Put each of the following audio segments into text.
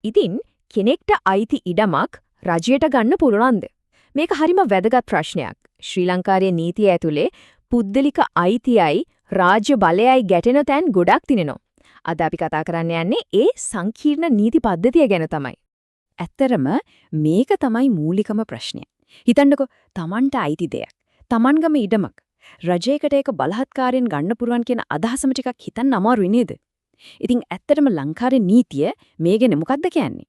ඉතින් කෙනෙක්ට අයිති ඉඩමක් රජයට ගන්න පුළුවන්ද? මේක හරිම වැදගත් ප්‍රශ්නයක්. ශ්‍රී ලංකාවේ නීතිය ඇතුලේ පුද්ගලික අයිතියයි රාජ්‍ය බලයයි ගැටෙන තැන් ගොඩක් තිනෙනවා. අද අපි කතා කරන්න යන්නේ ඒ සංකීර්ණ නීති පද්ධතිය ගැන තමයි. ඇත්තරම මේක තමයි මූලිකම ප්‍රශ්නය. හිතන්නකෝ Tamanට අයිති දෙයක්. Taman ගම ඉඩමක්. රජයකට ඒක බලහත්කාරයෙන් ගන්න පුරුවන් කියන අදහසම ටිකක් හිතන්න අමාරුයි නේද? ඉතින් ඇත්තටම ලංකාවේ නීතිය මේ ගැන මොකක්ද කියන්නේ?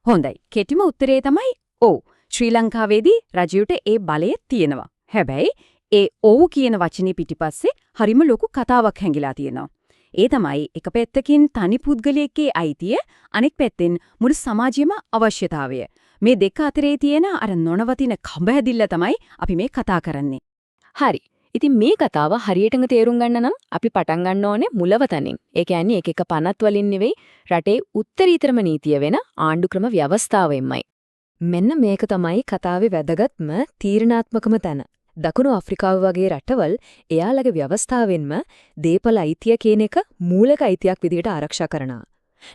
හොඳයි. කෙටිම උත්තරේ තමයි ඔව්. ශ්‍රී ලංකාවේදී රජයට ඒ බලය තියෙනවා. හැබැයි ඒ ඔව් කියන වචනේ පිටිපස්සේ හරිම ලොකු කතාවක් හැංගිලා තියෙනවා. ඒ තමයි එක පැත්තකින් තනි පුද්ගලයෙක්ගේ අයිතිය අනෙක් පැත්තෙන් මුළු සමාජයේම අවශ්‍යතාවය. මේ දෙක අතරේ තියෙන අර නොනවතින කඹ හැදිල්ල තමයි අපි මේ කතා කරන්නේ. හරි. ඉතින් මේ කතාව හරියටම තේරුම් ගන්න නම් අපි පටන් ගන්න ඕනේ මුලවතනින්. ඒ කියන්නේ එක පනත් වලින් නෙවෙයි රටේ උත්තරීතරම නීතිය වෙන ආණ්ඩුක්‍රම ව්‍යවස්ථාවෙන්මයි. මෙන්න මේක තමයි කතාවේ වැදගත්ම තීරණාත්මකම තැන. දකුණු අප්‍රිකාව වගේ රටවල් එයාලගේ ව්‍යවස්ථාවෙන්ම දේපල අයිතිය කියන එක මූලික අයිතියක් විදිහට ආරක්ෂා කරනවා.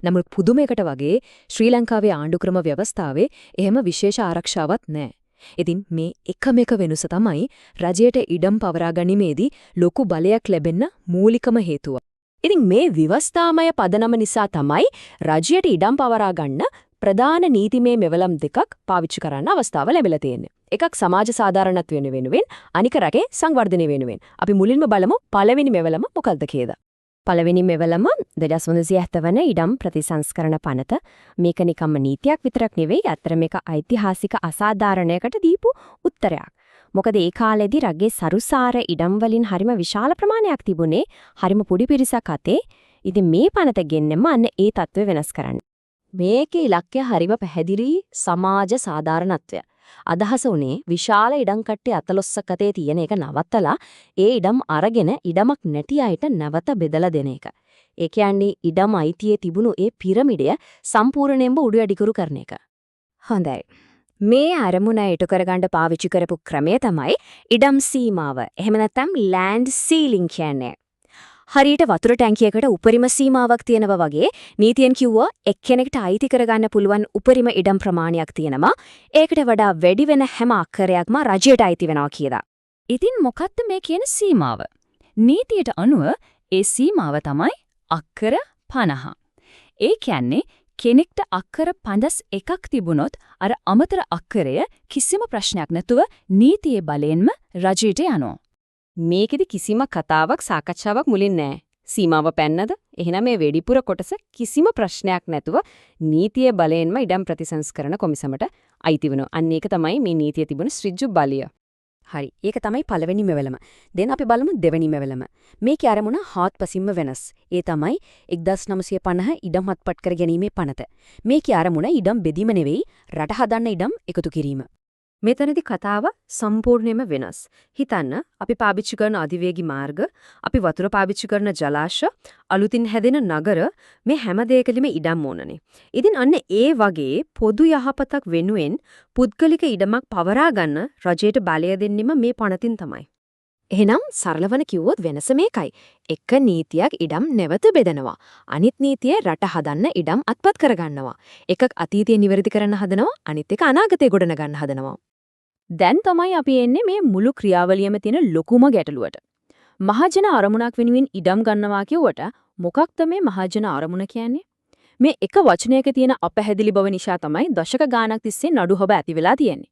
නමුත් පුදුමයකට වගේ ශ්‍රී ලංකාවේ ආණ්ඩුක්‍රම ව්‍යවස්ථාවේ එහෙම විශේෂ ආරක්ෂාවක් නැහැ. ඉතින් මේ එකම එක වෙනස තමයි රජයට ඉඩම් පවරා ගැනීමේදී ලොකු බලයක් ලැබෙන්න මූලිකම හේතුව. ඉතින් මේ විවස්ථාමය පදනම නිසා තමයි රජයට ඉඩම් පවරා ගන්න ප්‍රධාන නීතිමය මෙවලම් දෙකක් පාවිච්චි කරන්න අවස්ථාව ලැබිලා තියෙන්නේ. එකක් සමාජ සාධාරණත්වය වෙනුවෙන් අනික රටේ සංවර්ධනය වෙනුවෙන්. අපි මුලින්ම බලමු පළවෙනි මෙවලම මොකක්ද කියලා. පළවෙනි මෙවලම 2070 වන ඉඩම් ප්‍රතිසංස්කරණ පනත. මේක නිකම්ම නීතියක් විතරක් නෙවෙයි අතර මේක ඓතිහාසික අසාධාරණයකට දීපු උත්තරයක්. මොකද ඒ කාලේදී රගේ සරුසාර ඉඩම් වලින් හරිම විශාල ප්‍රමාණයක් තිබුණේ හරිම පොඩි පිරිසක් අතේ. ඉතින් මේ පනත ගෙන්නෙම අන්න ඒ තත්ත්වය වෙනස් කරන්න. මේකේ ඉලක්කය හරිම පැහැදිලි සමාජ සාධාරණත්වය. අදහස උනේ විශාල ඉඩම් කට්ටේ අතලොස්සක් අතේ තියෙන එක නවත්තලා ඒ ඉඩම් අරගෙන ඉඩමක් නැති අයට නැවත බෙදලා දෙන එක. ඒ කියන්නේ ඉඩම් අයිතියේ තිබුණු ඒ පිරමිඩය සම්පූර්ණයෙන්ම උඩු යටිකුරු කරන එක. හොඳයි. මේ අරමුණ ඉටු කරගන්න පාවිච්චි කරපු ක්‍රමය තමයි ඉඩම් සීමාව. එහෙම නැත්නම් ලෑන්ඩ් සීලිං කියන්නේ. හරියට වතුර ටැංකියකට උපරිම සීමාවක් තියෙනවා වගේ නීතියෙන් කිව්වා එක්කෙනෙක්ට අයිති කරගන්න පුළුවන් උපරිම ඉඩම් ප්‍රමාණයක් තියෙනවා. ඒකට වඩා වැඩි වෙන හැම අක්කරයක්ම රජයට අයිති වෙනවා කියලා. ඉතින් මොකක්ද මේ කියන සීමාව? නීතියට අනුව ඒ සීමාව තමයි අක්කර 50. ඒ කියන්නේ කෙනෙක්ට අක්කර 51ක් තිබුණොත් අර අමතර අක්කරය කිසිම ප්‍රශ්නයක් නැතුව නීතියේ බලයෙන්ම රජයට යනවා. මේකෙදි කිසිම කතාවක් සාකච්ඡාවක් මුලින් නැහැ. සීමාව පැන්නද? එහෙනම් මේ වෙඩිපුර කොටස කිසිම ප්‍රශ්නයක් නැතුව නීතිය බලයෙන්ම ඉඩම් ප්‍රතිසංස්කරණ කොමිසමට අයිති වෙනවා. අන්න ඒක තමයි මේ නීතියේ තිබුණ ඍජු බලය. හරි. ඒක තමයි පළවෙනි මෙවලම. දැන් අපි බලමු දෙවෙනි මෙවලම. මේකේ අරමුණ හාත්පසින්ම වෙනස්. ඒ තමයි 1950 ඉඩම් හත්පත් කර ගැනීමේ පනත. මේකේ අරමුණ ඉඩම් බෙදීම නෙවෙයි රට හදන්න ඉඩම් එකතු කිරීම. මෙතනදී කතාව සම්පූර්ණයෙන්ම වෙනස්. හිතන්න අපි පාවිච්චි කරන අධිවේගී මාර්ග, අපි වතුර පාවිච්චි කරන ජලාශ, අලුතින් හැදෙන නගර මේ හැම දෙයකදීම ඉඩම් ඕනනේ. ඉතින් අන්න ඒ වගේ පොදු යහපතක් වෙනුවෙන් පුද්ගලික ඉඩමක් පවරා ගන්න රජයට බලය දෙන්නෙම මේ පනතින් තමයි. එහෙනම් සරලවන කිව්වොත් වෙනස මේකයි. එක නීතියක් ඉඩම් නැවත බෙදනවා. අනිත් නීතිය රට හදන්න ඉඩම් අත්පත් කරගන්නවා. එකක් අතීතය නිවැරදි කරන්න හදනවා, අනිත් එක අනාගතය ගොඩනගන්න හදනවා. දැන් තමයි අපි එන්නේ මේ මුළු ක්‍රියාවලියෙම තියෙන ලොකුම ගැටලුවට. මහජන අරමුණක් වෙනුවෙන් ඉඩම් ගන්නවා කියුවට මොකක්ද මේ මහජන අරමුණ කියන්නේ? මේ එක වචනයක තියෙන අපැහැදිලි බව නිසා තමයි දශක ගාණක් තිස්සේ නඩු හොබ ඇති වෙලා තියෙන්නේ.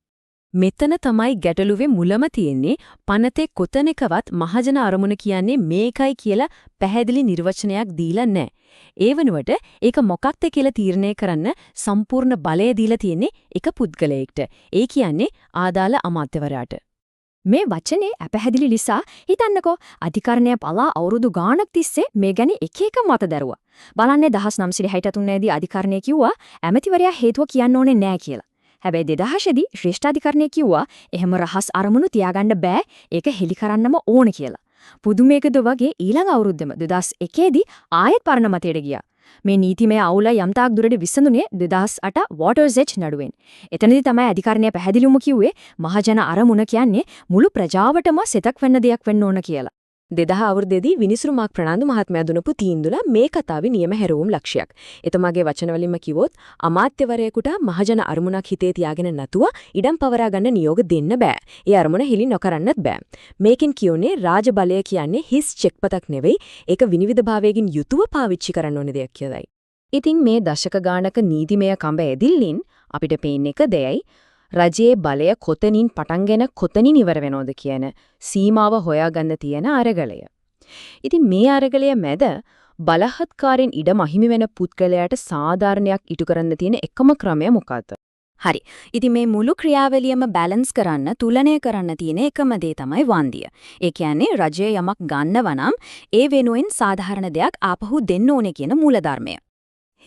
මෙතන තමයි ගැටලුවේ මුලම තියෙන්නේ. පනතේ කොතනකවත් මහජන අරමුණ කියන්නේ මේකයි කියලා පැහැදිලි නිර්වචනයක් දීලා නැහැ. ඒ වෙනුවට ඒක මොකක්ද කියලා තීරණය කරන්න සම්පූර්ණ බලය දීලා තියෙන්නේ එක පුද්ගලයෙක්ට. ඒ කියන්නේ ආදාළ අමාත්‍යවරයාට. මේ වචනේ අපැහැදිලි නිසා හිතන්නකෝ අධිකරණය පලා අවුරුදු ගාණක් තිස්සේ මේ ගැන එක එක මත දැරුවා. බලන්නේ 1963 දී අධිකරණය කිව්වා ඇමතිවරයා හේතුව කියන්න ඕනේ නැහැ කියලා. හැබැයි 2000 දී ශ්‍රේෂ්ඨාධිකරණය කිව්වා එහෙම රහස් අරමුණු තියාගන්න බෑ ඒක හෙලි කරන්නම ඕන කියලා. පුදුමයකද වගේ ඊළඟ අවුරුද්දෙම 2001 දී ආයෙත් පරණ මතයට ගියා. මේ නීතිමය අවුල යම්තාක් දුරට විසඳුනේ 2008 වෝටර්ස් එජ් නඩුවෙන්. එතනදී තමයි අධිකරණය පැහැදිලිවම කිව්වේ මහජන අරමුණ කියන්නේ මුළු ප්‍රජාවටම සෙතක් වෙන්න දෙයක් වෙන්න ඕන කියලා. 2000 අවුරුද්දේදී විනිසුරු මාක් ප්‍රනාන්දු මහත්මයා දුනපු තීන්දුව මේ කතාවේ නියම හැරවුම් ලක්ෂයක්. එතුමාගේ වචන වලින්ම කිව්වොත් අමාත්‍යවරයෙකුට මහජන අරමුණක් හිතේ තියාගෙන නැතුව ඉඩම් පවරා ගන්න නියෝග දෙන්න බෑ. ඒ අරමුණ හෙලි නොකරන්නත් බෑ. මේකෙන් කියුනේ රාජබලය කියන්නේ හිස් චෙක්පතක් නෙවෙයි ඒක විනිවිදභාවයෙන් යුතුව පාවිච්චි කරන්න ඕනේ දෙයක් කියලායි. ඉතින් මේ දශක ගානක නීතිමය කඹ ඇදිල්ලින් අපිට පේන්නේ එක දෙයයි රජයේ බලය කොතනින් පටන්ගෙන කොතනින් ඉවර වෙනවද කියන සීමාව හොයාගන්න තියෙන අරගලය. ඉතින් මේ අරගලය මැද බලහත්කාරයෙන් ඉඩම අහිමි වෙන පුද්ගලයාට සාධාරණයක් ඉටු කරන්න තියෙන එකම ක්‍රමය මොකක්ද? හරි. ඉතින් මේ මුළු ක්‍රියාවලියම බැලන්ස් කරන්න, තුලනය කරන්න තියෙන එකම දේ තමයි වන්දිය. ඒ කියන්නේ රජය යමක් ගන්නව නම් ඒ වෙනුවෙන් සාධාරණ දෙයක් ආපහු දෙන්න ඕනේ කියන මූලධර්මය.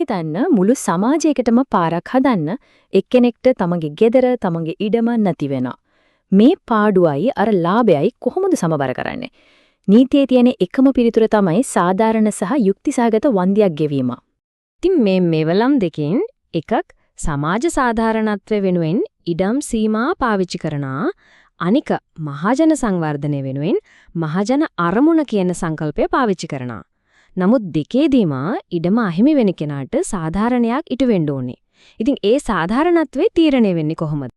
හිතන්න මුළු සමාජයකටම පාරක් හදන්න එක්කෙනෙක්ට තමන්ගේ ගෙදර තමන්ගේ ඉඩම නැති වෙනවා. මේ පාඩුවයි අර ලාභයයි කොහොමද සමබර කරන්නේ? නීතියේ තියෙන එකම පිළිතුර තමයි සාධාරණ සහ යුක්තිසහගත වන්දියක් ගෙවීම. ඉතින් මේ මෙවලම් දෙකෙන් එකක් සමාජ සාධාරණත්වය වෙනුවෙන් ඉඩම් සීමා පාවිච්චි කරනවා. අනික මහජන සංවර්ධනය වෙනුවෙන් මහජන අරමුණ කියන සංකල්පය පාවිච්චි කරනවා. නමුත් දෙකේදීම ඉඩම අහිමි වෙන කෙනාට සාධාරණයක් ඉටු වෙන්න ඕනේ. ඉතින් ඒ සාධාරණත්වයේ තීරණය වෙන්නේ කොහොමද?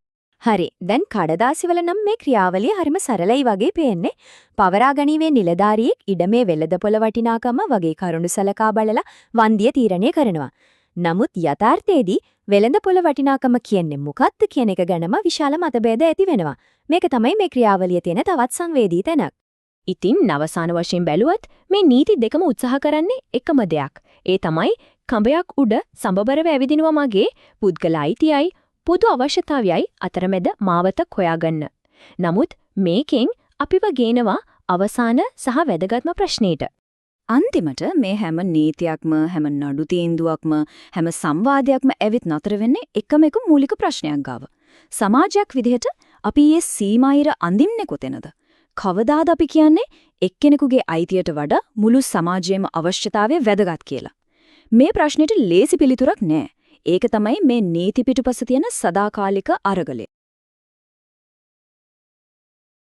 හරි. දැන් කඩදාසිවල නම් මේ ක්‍රියාවලිය හරිම සරලයි වගේ පේන්නේ. පවරා ගැනීමේ නිලධාරියෙක් ඉඩමේ වෙළඳපොළ වටිනාකම වගේ කරුණු සලකා බලලා වන්දිය තීරණය කරනවා. නමුත් යථාර්ථයේදී වෙළඳපොළ වටිනාකම කියන්නේ මොකක්ද කියන එක ගැනම විශාල මතභේද ඇති වෙනවා. මේක තමයි මේ ක්‍රියාවලියේ තියෙන තවත් සංවේදී තැනක්. ඉතින් අවසාන වශයෙන් බැලුවත් මේ නීති දෙකම උත්සාහ කරන්නේ එකම දෙයක්. ඒ තමයි කඹයක් උඩ සමබරව ඇවිදිනවා මගේ පුද්ගල අයිතියයි පොදු අවශ්‍යතාවයයි අතරමැද මාවතක් හොයාගන්න. නමුත් මේකෙන් අපිව ගේනවා අවසාන සහ වැදගත්ම ප්‍රශ්නෙට. අන්තිමට මේ හැම නීතියක්ම හැම නඩු තීන්දුවක්ම හැම සංවාදයක්ම ඇවිත් නතර වෙන්නේ එකම එක මූලික ප්‍රශ්නයක් ගාව. සමාජයක් විදිහට අපි මේ සීමායිර අඳින්නේ කොතැනද? කවදාද අපි කියන්නේ එක්කෙනෙකුගේ අයිතියට වඩා මුළු සමාජයේම අවශ්‍යතාවය වැදගත් කියලා. මේ ප්‍රශ්නෙට ලේසි පිළිතුරක් නෑ. ඒක තමයි මේ නීති පිටුපස තියෙන සදාකාලික අරගලය.